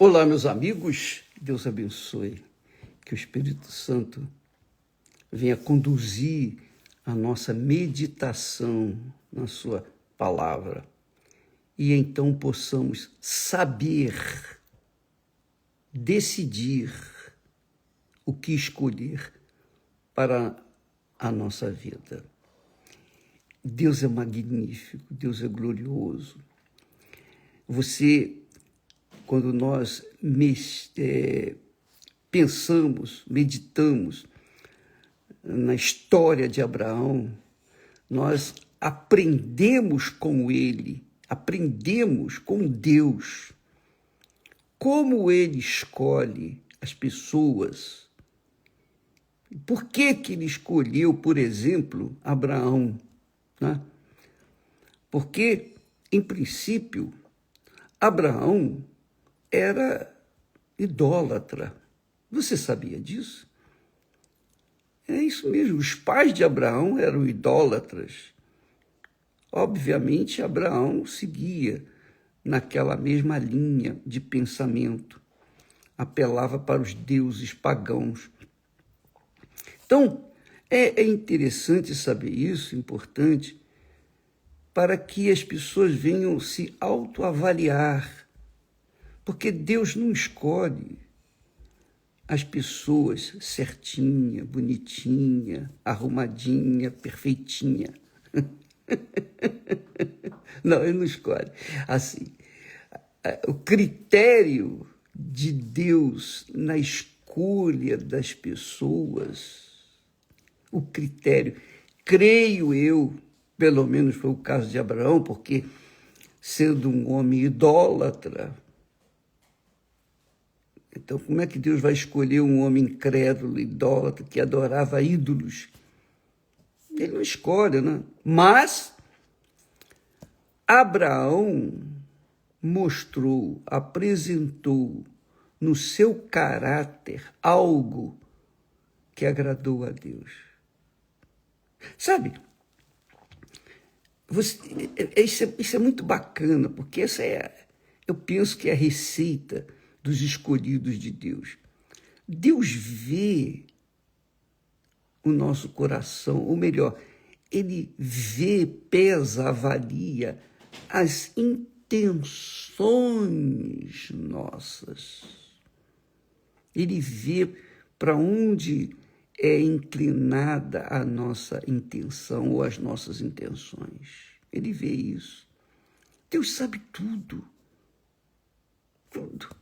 Olá, meus amigos, Deus abençoe, que o Espírito Santo venha conduzir a nossa meditação na sua palavra e então possamos saber, decidir o que escolher para a nossa vida. Deus é magnífico, Deus é glorioso. Quando nós pensamos, meditamos na história de Abraão, nós aprendemos com ele, aprendemos com Deus, como ele escolhe as pessoas. Por que ele escolheu, por exemplo, Abraão? Né? Porque, em princípio, Abraão era idólatra. Você sabia disso? É isso mesmo, os pais de Abraão eram idólatras. Obviamente, Abraão seguia naquela mesma linha de pensamento, apelava para os deuses pagãos. Então, é interessante saber isso, importante, para que as pessoas venham se autoavaliar, porque Deus não escolhe as pessoas certinha, bonitinha, arrumadinha, perfeitinha. Não, ele não escolhe. Assim, o critério de Deus na escolha das pessoas, o critério, creio eu, pelo menos foi o caso de Abraão, porque sendo um homem idólatra, então como é que Deus vai escolher um homem incrédulo, idólatra, que adorava ídolos? Ele não escolhe, né? Mas Abraão mostrou, apresentou no seu caráter algo que agradou a Deus. Sabe, isso é muito bacana, porque eu penso que é a receita dos escolhidos de Deus. Deus vê o nosso coração, ou melhor, ele vê, pesa, avalia as intenções nossas. Ele vê para onde é inclinada a nossa intenção ou as nossas intenções. Ele vê isso. Deus sabe tudo. Tudo.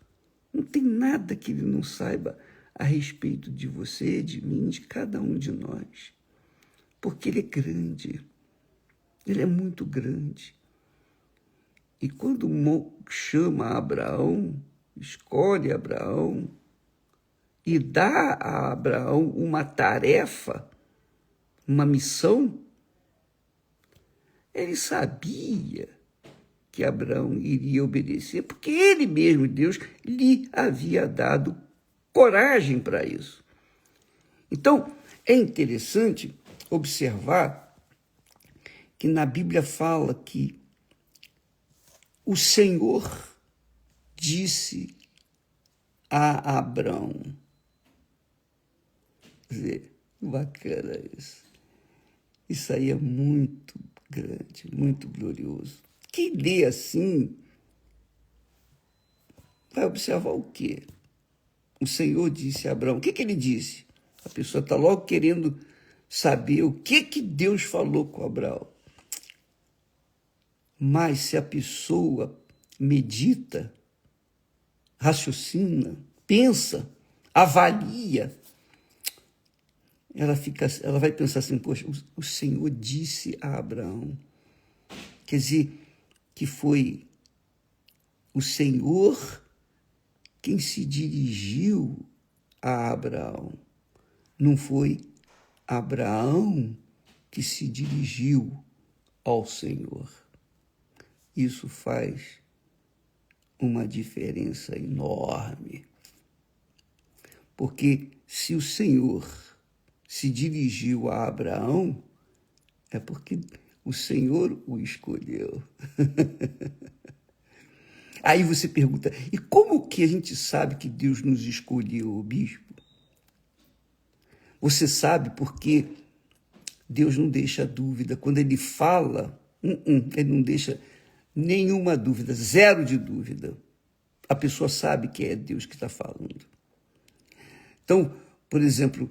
Não tem nada que ele não saiba a respeito de você, de mim, de cada um de nós. Porque ele é grande. Ele é muito grande. E quando chama Abraão, escolhe Abraão e dá a Abraão uma tarefa, uma missão, ele sabia que Abraão iria obedecer, porque ele mesmo, Deus, lhe havia dado coragem para isso. Então, é interessante observar que na Bíblia fala que o Senhor disse a Abraão. Quer dizer, bacana isso. Isso aí é muito grande, muito glorioso. Quem lê assim vai observar o quê? O Senhor disse a Abraão. O que ele disse? A pessoa está logo querendo saber o que Deus falou com Abraão. Mas se a pessoa medita, raciocina, pensa, avalia, ela vai pensar assim, poxa, o Senhor disse a Abraão. Quer dizer, que foi o Senhor quem se dirigiu a Abraão. Não foi Abraão que se dirigiu ao Senhor. Isso faz uma diferença enorme. Porque se o Senhor se dirigiu a Abraão, é porque o Senhor o escolheu. Aí você pergunta, e como que a gente sabe que Deus nos escolheu, bispo? Você sabe porque Deus não deixa dúvida. Quando ele fala, ele não deixa nenhuma dúvida, zero de dúvida. A pessoa sabe que é Deus que está falando. Então, por exemplo,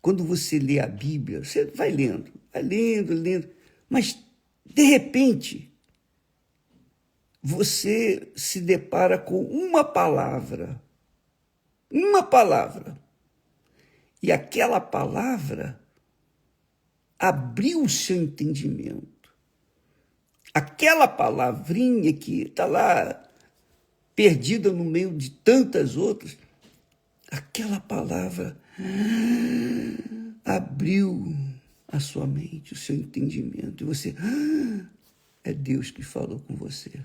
quando você lê a Bíblia, você vai lendo, lendo, mas, de repente, você se depara com uma palavra, e aquela palavra abriu o seu entendimento. Aquela palavrinha que está lá perdida no meio de tantas outras, aquela palavra abriu a sua mente, o seu entendimento. E você, é Deus que falou com você.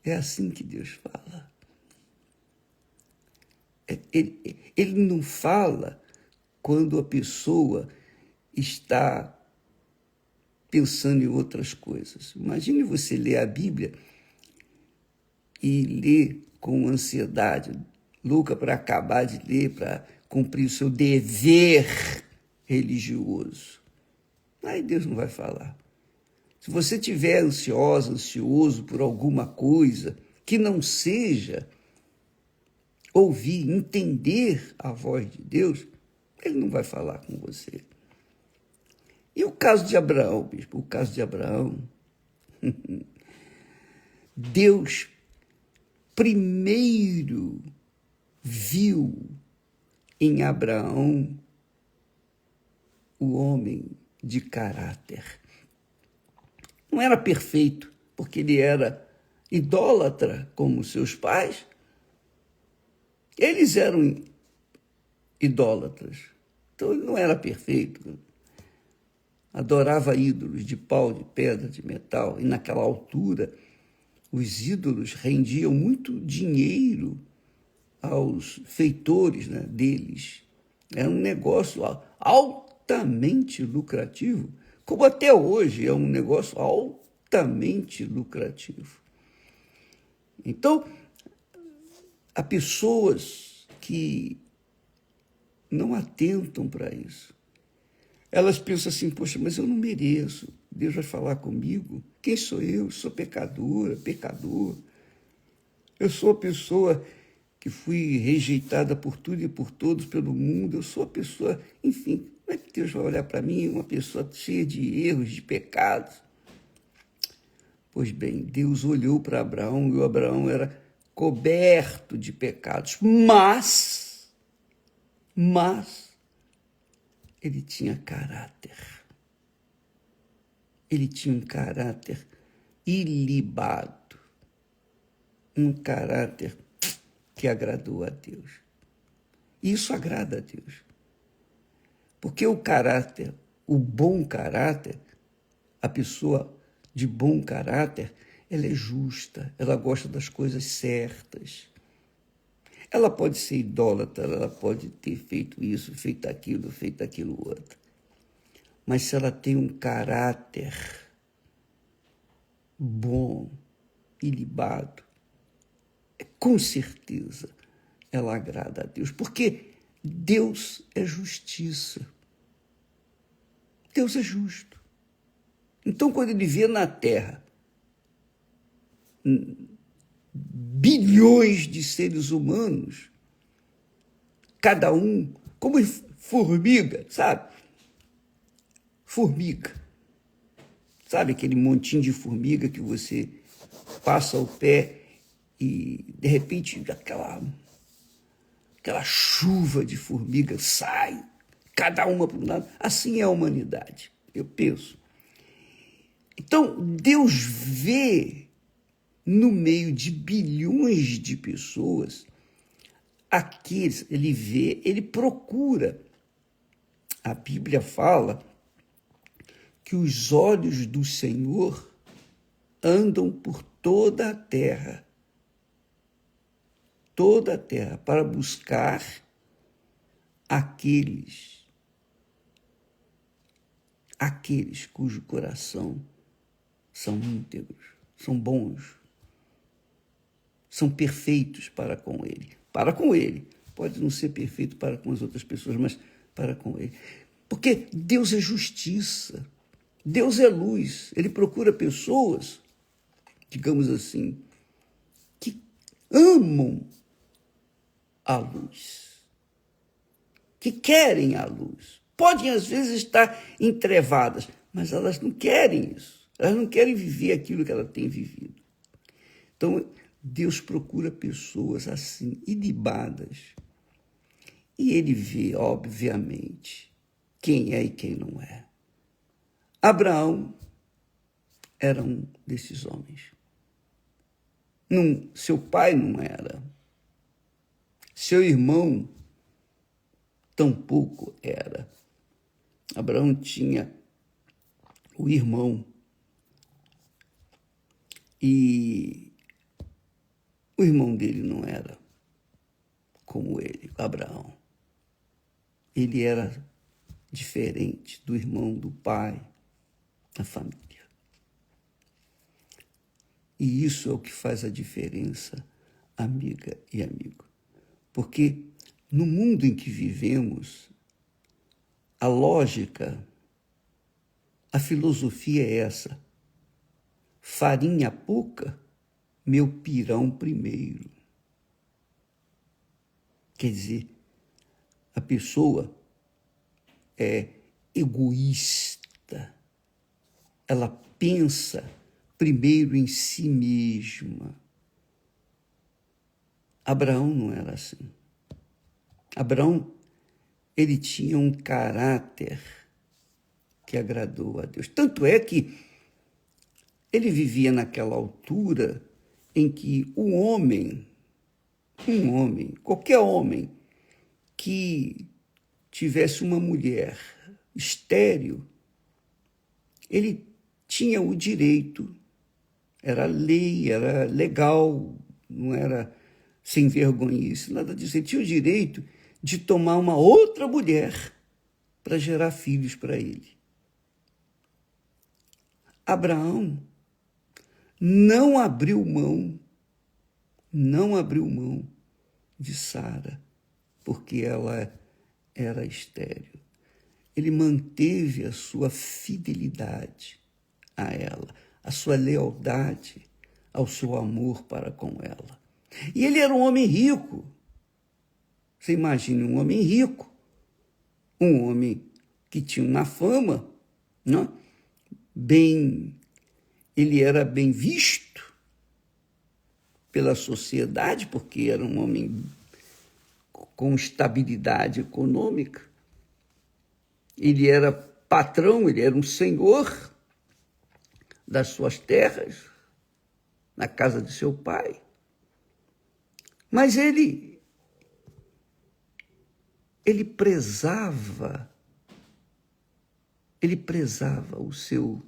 É assim que Deus fala. Ele não fala quando a pessoa está pensando em outras coisas. Imagine você ler a Bíblia e ler com ansiedade, louca para acabar de ler, para cumprir o seu dever religioso. Aí Deus não vai falar. Se você estiver ansioso por alguma coisa que não seja ouvir, entender a voz de Deus, ele não vai falar com você. E o caso de Abraão, bispo? O caso de Abraão, Deus primeiro viu em Abraão o homem de caráter. Não era perfeito, porque ele era idólatra como seus pais. Eles eram idólatras, então ele não era perfeito. Adorava ídolos de pau, de pedra, de metal, e naquela altura os ídolos rendiam muito dinheiro aos feitores, né, deles. Era um negócio altamente lucrativo, como até hoje é um negócio altamente lucrativo. Então, há pessoas que não atentam para isso. Elas pensam assim, poxa, mas eu não mereço. Deus vai falar comigo. Quem sou eu? Sou pecador. Eu sou a pessoa que fui rejeitada por tudo e por todos pelo mundo. Eu sou a pessoa, enfim, como é que Deus vai olhar para mim, uma pessoa cheia de erros, de pecados? Pois bem, Deus olhou para Abraão e o Abraão era coberto de pecados, mas ele tinha caráter. Ele tinha um caráter ilibado, um caráter que agradou a Deus. E isso agrada a Deus. Porque o caráter, o bom caráter, a pessoa de bom caráter, ela é justa, ela gosta das coisas certas. Ela pode ser idólatra, ela pode ter feito isso, feito aquilo outro. Mas se ela tem um caráter bom, ilibado, com certeza ela agrada a Deus, porque Deus é justiça. Deus é justo. Então, quando ele vê na terra bilhões de seres humanos, cada um como formiga, sabe? Formiga. Sabe aquele montinho de formiga que você passa o pé e, de repente, aquela chuva de formigas sai, cada uma para um lado. Assim é a humanidade, eu penso. Então, Deus vê no meio de bilhões de pessoas aqueles, ele vê, ele procura. A Bíblia fala que os olhos do Senhor andam por toda a terra, para buscar aqueles cujo coração são íntegros, são bons. são perfeitos para com ele. Para com ele. Pode não ser perfeito para com as outras pessoas, mas para com ele. Porque Deus é justiça. Deus é luz. Ele procura pessoas, digamos assim, que amam a luz, que querem a luz. Podem, às vezes, estar entrevadas, mas elas não querem isso. Elas não querem viver aquilo que ela tem vivido. Então, Deus procura pessoas assim, ilibadas. E ele vê, obviamente, quem é e quem não é. Abraão era um desses homens. Seu pai não era. Seu irmão tampouco era. Abraão tinha o irmão. E o irmão dele não era como ele, Abraão. Ele era diferente do irmão do pai, da família. E isso é o que faz a diferença, amiga e amigo. Porque no mundo em que vivemos, a lógica, a filosofia é essa: farinha pouca, meu pirão primeiro. Quer dizer, a pessoa é egoísta. Ela pensa primeiro em si mesma. Abraão não era assim. Abraão, ele tinha um caráter que agradou a Deus. Tanto é que ele vivia naquela altura em que um homem, qualquer homem que tivesse uma mulher estéril, ele tinha o direito, era lei, era legal, não era sem vergonhice, nada disso. Ele tinha o direito de tomar uma outra mulher para gerar filhos para ele. Abraão não abriu mão de Sara, porque ela era estéril. Ele manteve a sua fidelidade a ela, a sua lealdade ao seu amor para com ela. E ele era um homem rico. Você imagina um homem rico, um homem que tinha uma fama, não? Ele era bem visto pela sociedade, porque era um homem com estabilidade econômica. Ele era patrão, ele era um senhor das suas terras, na casa de seu pai. Mas ele prezava o seu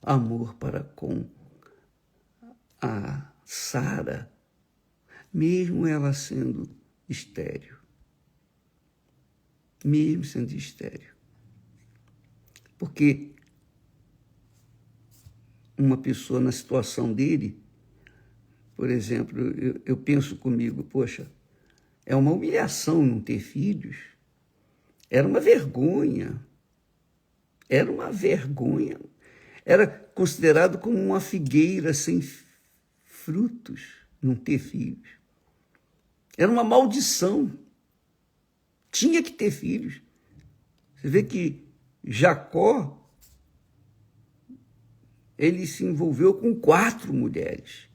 amor para com a Sara, mesmo ela sendo estéril. Mesmo sendo estéril. Porque uma pessoa na situação dele, por exemplo, eu penso comigo, poxa, é uma humilhação não ter filhos. Era uma vergonha. Era considerado como uma figueira sem frutos, não ter filhos. Era uma maldição. Tinha que ter filhos. Você vê que Jacó, ele se envolveu com 4 mulheres,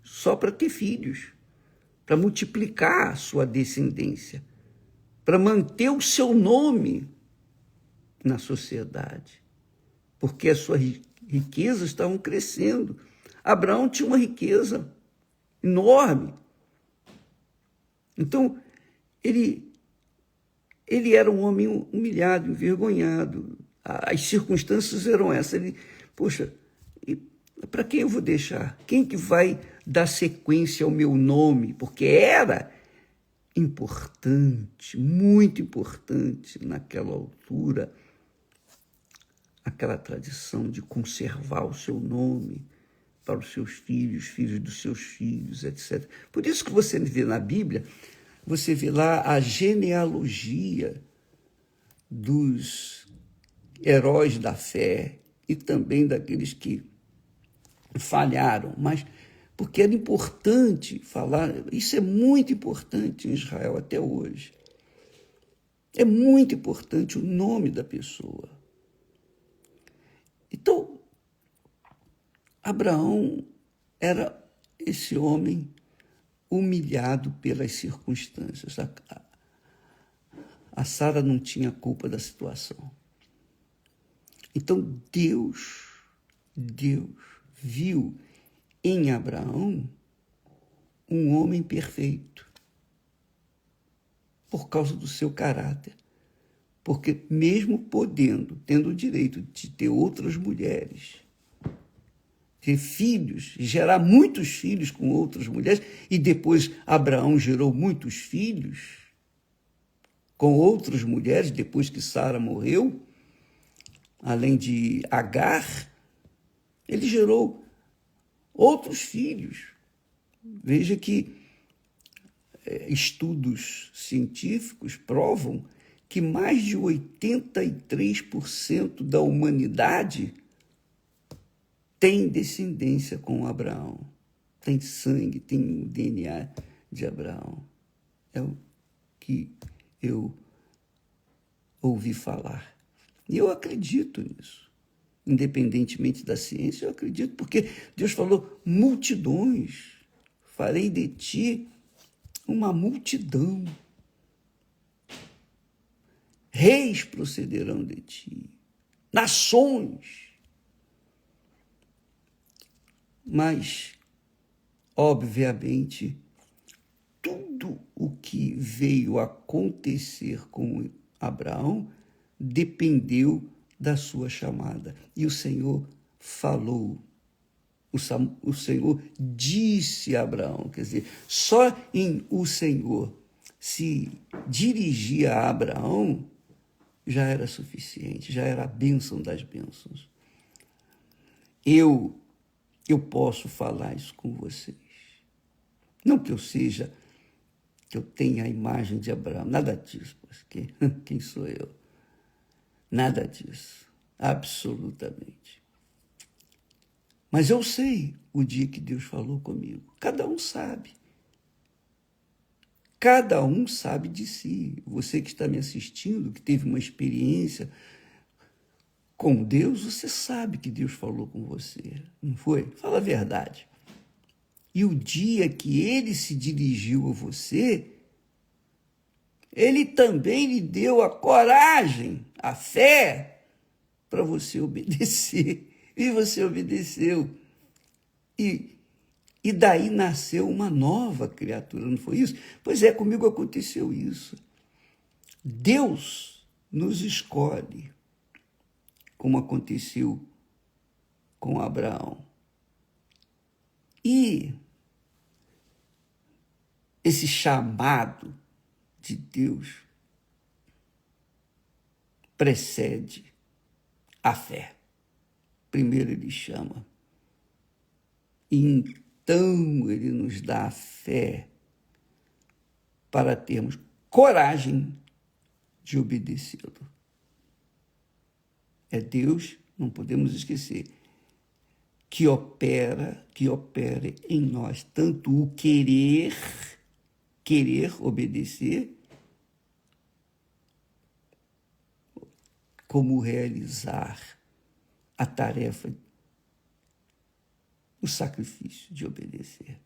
só para ter filhos, para multiplicar a sua descendência, para manter o seu nome na sociedade, porque as suas riquezas estavam crescendo. Abraão tinha uma riqueza enorme. Então, ele era um homem humilhado, envergonhado. As circunstâncias eram essas. Poxa, para quem eu vou deixar? Quem que vai dar sequência ao meu nome? Porque era importante, muito importante naquela altura, aquela tradição de conservar o seu nome para os seus filhos, filhos dos seus filhos, etc. Por isso que você vê na Bíblia, você vê lá a genealogia dos heróis da fé e também daqueles que falharam, mas porque era importante falar, isso é muito importante em Israel até hoje. É muito importante o nome da pessoa. Então, Abraão era esse homem humilhado pelas circunstâncias. A Sara não tinha culpa da situação. Então, Deus viu em Abraão um homem perfeito, por causa do seu caráter. Porque mesmo tendo o direito de ter outras mulheres, ter filhos, gerar muitos filhos com outras mulheres, e depois Abraão gerou muitos filhos com outras mulheres, depois que Sara morreu, além de Agar, ele gerou outros filhos. Veja que estudos científicos provam que mais de 83% da humanidade tem descendência com Abraão. Tem sangue, tem o DNA de Abraão. É o que eu ouvi falar. E eu acredito nisso. Independentemente da ciência, eu acredito, porque Deus falou, multidões, farei de ti uma multidão. Reis procederão de ti, nações. Mas, obviamente, tudo o que veio acontecer com Abraão dependeu da sua chamada. E o Senhor falou. O Senhor disse a Abraão, quer dizer, só em o Senhor se dirigir a Abraão já era suficiente, já era a bênção das bênçãos. Eu posso falar isso com vocês. Não que eu tenha a imagem de Abraão, nada disso, porque quem sou eu? Nada disso, absolutamente. Mas eu sei o dia que Deus falou comigo. Cada um sabe. Cada um sabe de si. Você que está me assistindo, que teve uma experiência com Deus, você sabe que Deus falou com você. Não foi? Fala a verdade. E o dia que Ele se dirigiu a você, Ele também lhe deu a coragem, a fé, para você obedecer. E você obedeceu. E daí nasceu uma nova criatura, não foi isso? Pois é, comigo aconteceu isso. Deus nos escolhe, como aconteceu com Abraão. E esse chamado de Deus precede a fé. Primeiro ele chama. E então ele nos dá a fé para termos coragem de obedecê-lo. É Deus, não podemos esquecer, que opera em nós tanto o querer obedecer, como realizar a tarefa, o sacrifício de obedecer.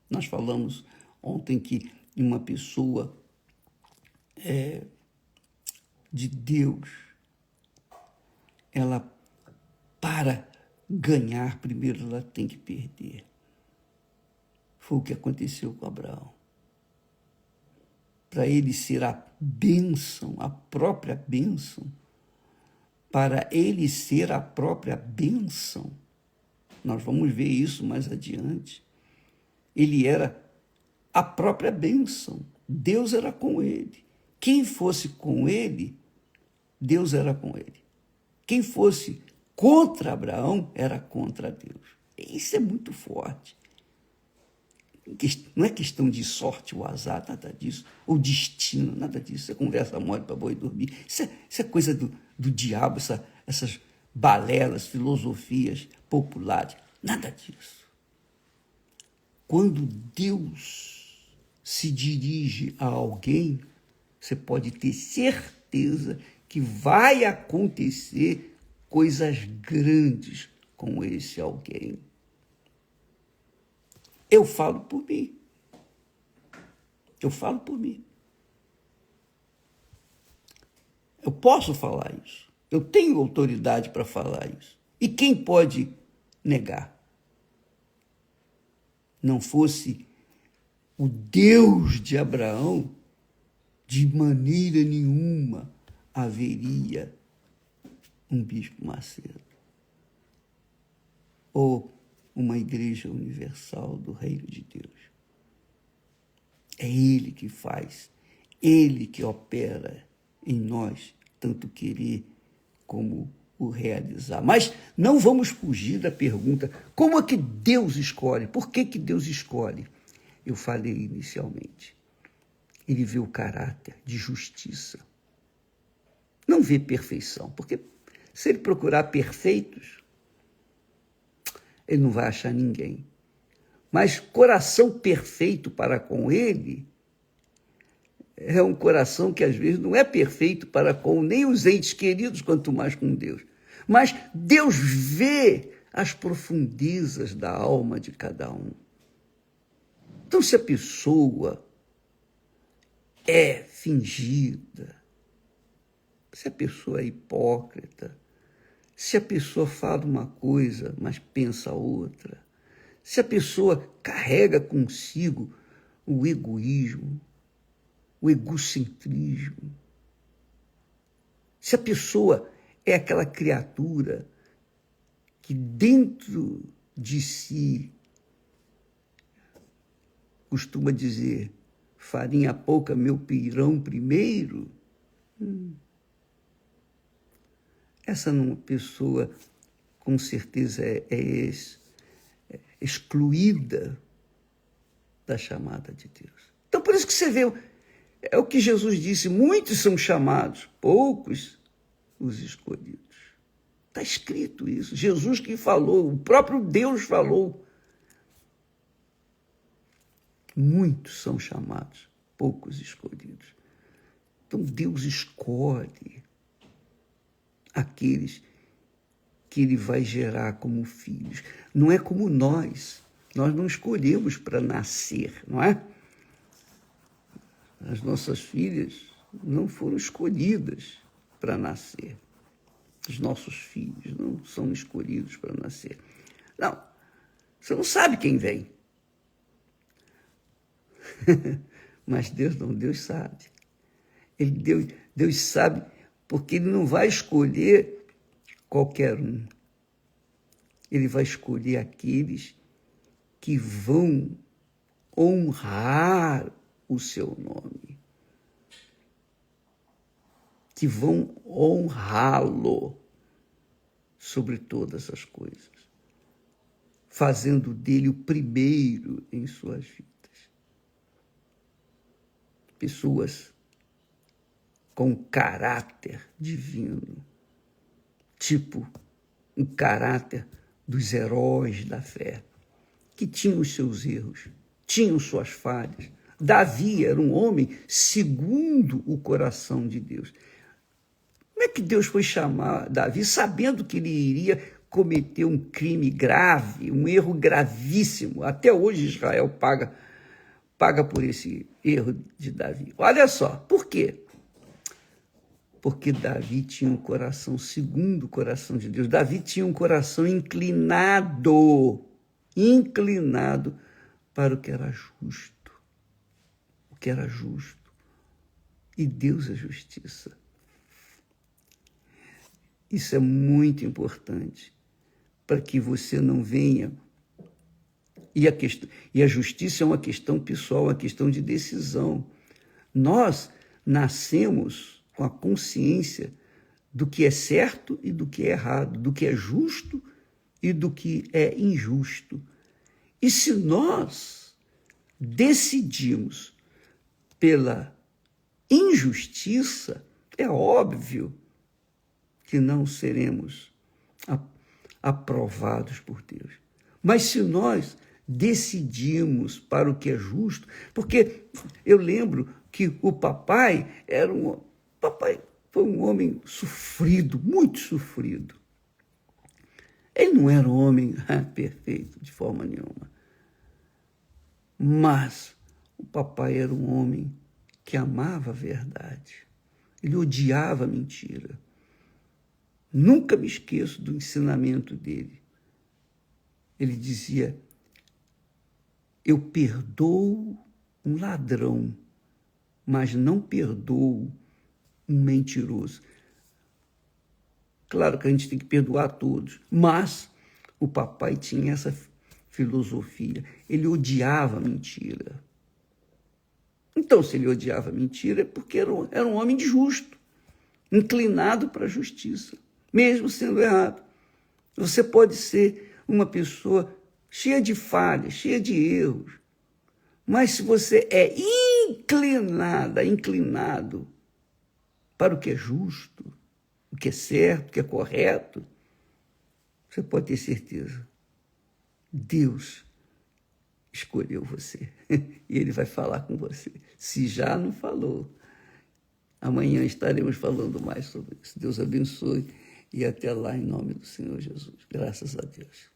Nós falamos ontem que uma pessoa de Deus, ela, para ganhar, primeiro ela tem que perder. Foi o que aconteceu com Abraão. Para ele ser a bênção, a própria bênção, para ele ser a própria bênção, nós vamos ver isso mais adiante, ele era a própria bênção, Deus era com ele. Quem fosse com ele, Deus era com ele. Quem fosse contra Abraão, era contra Deus. Isso é muito forte. Não é questão de sorte ou azar, nada disso, ou destino, nada disso. Isso é conversa mole para boi dormir. Isso é coisa do diabo, essas balelas, filosofias populares. Nada disso. Quando Deus se dirige a alguém, você pode ter certeza que vai acontecer coisas grandes com esse alguém. Eu falo por mim. Eu falo por mim. Eu posso falar isso. Eu tenho autoridade para falar isso. E quem pode negar? Não fosse o Deus de Abraão, de maneira nenhuma haveria um Bispo Macedo ou uma igreja universal do Reino de Deus. É Ele que faz, Ele que opera em nós, tanto querer como o realizar. Mas não vamos fugir da pergunta, como é que Deus escolhe? Por que Deus escolhe? Eu falei inicialmente. Ele vê o caráter de justiça. Não vê perfeição, porque se ele procurar perfeitos, ele não vai achar ninguém. Mas coração perfeito para com ele é um coração que às vezes não é perfeito para com nem os entes queridos, quanto mais com Deus. Mas Deus vê as profundezas da alma de cada um. Então, se a pessoa é fingida, se a pessoa é hipócrita, se a pessoa fala uma coisa, mas pensa outra, se a pessoa carrega consigo o egoísmo, o egocentrismo, se a pessoa é aquela criatura que dentro de si costuma dizer, farinha pouca, meu pirão primeiro, essa não pessoa com certeza é excluída da chamada de Deus. Então, por isso que você vê, é o que Jesus disse, muitos são chamados, poucos os escolhidos. Está escrito isso, Jesus que falou, o próprio Deus falou. Muitos são chamados, poucos escolhidos. Então, Deus escolhe aqueles que ele vai gerar como filhos. Não é como nós não escolhemos para nascer, não é? As nossas filhas não foram escolhidas para nascer. Os nossos filhos não são escolhidos para nascer. Não, você não sabe quem vem. Mas Deus não, Deus sabe. Deus sabe porque ele não vai escolher qualquer um. Ele vai escolher aqueles que vão honrar o seu nome, que vão honrá-lo sobre todas as coisas, fazendo dele o primeiro em suas vidas. Pessoas com caráter divino, tipo um caráter dos heróis da fé, que tinham os seus erros, tinham suas falhas. Davi era um homem segundo o coração de Deus. Como é que Deus foi chamar Davi, sabendo que ele iria cometer um crime grave, um erro gravíssimo? Até hoje Israel paga por esse erro de Davi. Olha só, por quê? Porque Davi tinha um coração segundo o coração de Deus. Davi tinha um coração inclinado para o que era justo. O que era justo. E Deus é justiça. Isso é muito importante para que você não venha. E a justiça é uma questão pessoal, uma questão de decisão. Nós nascemos com a consciência do que é certo e do que é errado, do que é justo e do que é injusto. E se nós decidimos pela injustiça, é óbvio que não seremos aprovados por Deus. Mas se nós decidimos para o que é justo, porque eu lembro que o papai foi um homem sofrido, muito sofrido. Ele não era um homem perfeito de forma nenhuma, mas o papai era um homem que amava a verdade. Ele odiava a mentira. Nunca me esqueço do ensinamento dele. Ele dizia: eu perdoo um ladrão, mas não perdoo um mentiroso. Claro que a gente tem que perdoar todos, mas o papai tinha essa filosofia. Ele odiava a mentira. Então, se ele odiava a mentira, é porque era um homem justo, inclinado para a justiça, mesmo sendo errado. Você pode ser uma pessoa cheia de falhas, cheia de erros, mas se você é inclinado para o que é justo, o que é certo, o que é correto, você pode ter certeza. Deus escolheu você e Ele vai falar com você. Se já não falou, amanhã estaremos falando mais sobre isso. Deus abençoe e até lá em nome do Senhor Jesus. Graças a Deus.